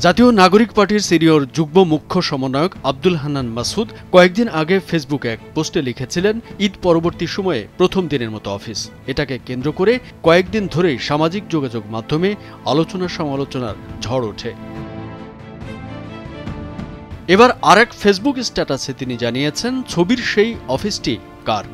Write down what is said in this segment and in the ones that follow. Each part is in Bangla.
জাতীয় নাগরিক পার্টির সিনিয়র যুগ্ম মুখ্য সমন্বয়ক আব্দুল হান্নান মাসুদ কয়েকদিন আগে ফেসবুকে এক পোস্টে লিখেছিলেন, ঈদ পরবর্তী সময়ে প্রথম দিনের মতো অফিস। এটাকে কেন্দ্র করে কয়েকদিন ধরেই সামাজিক যোগাযোগ মাধ্যমে আলোচনা সমালোচনার ঝড় ওঠে। এবার আরেক ফেসবুক স্ট্যাটাসে তিনি জানিয়েছেন, ছবির সেই অফিসটি কার।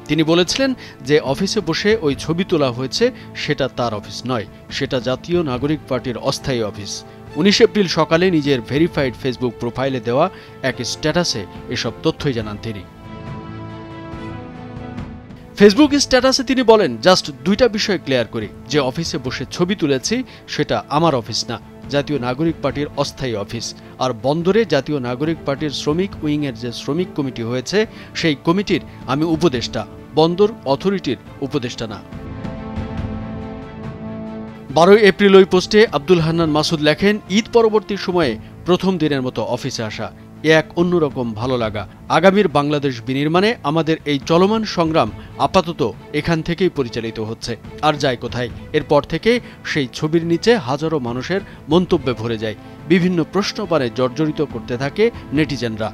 তিনি বলেছিলেন যে অফিসে বসে ওই ছবি তোলা হয়েছে সেটা তার অফিস নয়, সেটা জাতীয় নাগরিক পার্টির অস্থায়ী অফিস। 19 এপ্রিল সকালে নিজের ভেরিফাইড ফেসবুক প্রোফাইলে দেওয়া এক স্ট্যাটাসে এসব তথ্যই জানান তিনি। ফেসবুক স্ট্যাটাসে তিনি বলেন, জাস্ট দুইটা বিষয় ক্লিয়ার করি, যে অফিসে বসে ছবি তুলেছি সেটা আমার অফিস না, জাতীয় নাগরিক পার্টির অস্থায়ী অফিস। আর বন্দরে জাতীয় নাগরিক পার্টির শ্রমিক উইংয়ের যে শ্রমিক কমিটি হয়েছে সেই কমিটির আমি উপদেষ্টা, বন্দর অথরিটির উপদেষ্টা না। 12 এপ্রিল ওই পোস্টে আব্দুল হান্নান মাসুদ লেখেন, ঈদ পরবর্তী সময়ে প্রথম দিনের মতো অফিসে আসা এ এক অন্যরকম ভালো লাগা। আগামীর বাংলাদেশ বিনির্মাণে আমাদের এই চলমান সংগ্রাম আপাতত এখান থেকেই পরিচালিত হচ্ছে। আর যায় কোথায়? এরপর থেকে সেই ছবির নিচে হাজারো মানুষের মন্তব্যে ভরে যায়, বিভিন্ন প্রশ্নবাণে জর্জরিত করতে থাকে নেটিজেনরা।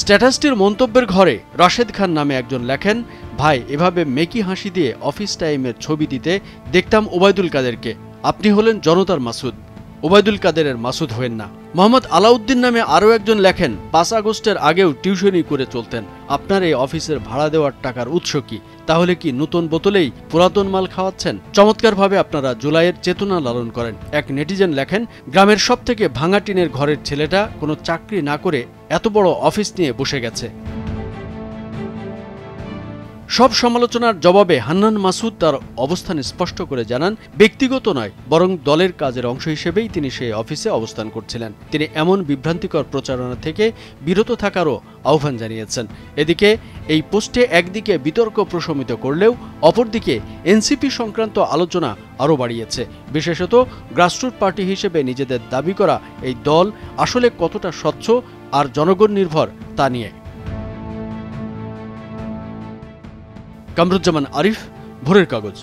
স্ট্যাটাসটির মন্তব্যের ঘরে রাশেদ খান নামে একজন লেখেন, ভাই, এভাবে মেকি হাসি দিয়ে অফিস টাইমের ছবি দিতে দেখতাম ওবায়দুল কাদেরকে। আপনি হলেন জনতার মাসুদ, ওবায়দুল কাদেরের মাসুদ হবেন না। মোহাম্মদ আলাউদ্দিন নামে আরও একজন লেখেন, 5 আগস্টের আগেও টিউশনি করে চলতেন। আপনার এই অফিসের ভাড়া দেওয়ার টাকার উৎস কি? তাহলে কি নতুন বোতলেই পুরাতন মাল খাওয়াচ্ছেন? চমৎকারভাবে আপনারা জুলাইয়ের চেতনা লালন করেন। এক নেটিজেন লেখেন, গ্রামের সব থেকে ভাঙা টিনের ঘরের ছেলেটা কোনো চাকরি না করে এত বড় অফিস নিয়ে বসে গেছে। সব সমালোচনার জবাবে হান্নান মাসুদ তার অবস্থান স্পষ্ট করে জানান, ব্যক্তিগত নয় বরং দলের কাজের অংশ হিসেবেই তিনি সেই অফিসে অবস্থান করছিলেন। তিনি এমন বিভ্রান্তিকর প্রচারণা থেকে বিরত থাকারও আহ্বান জানিয়েছেন। এদিকে এই পোস্টে একদিকে বিতর্ক প্রশমিত করলেও অপরদিকে এনসিপি সংক্রান্ত আলোচনা আরও বাড়িয়েছে। বিশেষত গ্রাসরুট পার্টি হিসেবে নিজেদের দাবি করা এই দল আসলে কতটা স্বচ্ছ আর জনগণ নির্ভর তা নিয়ে। কামরুজ্জামান আরিফ, ভোরের কাগজ।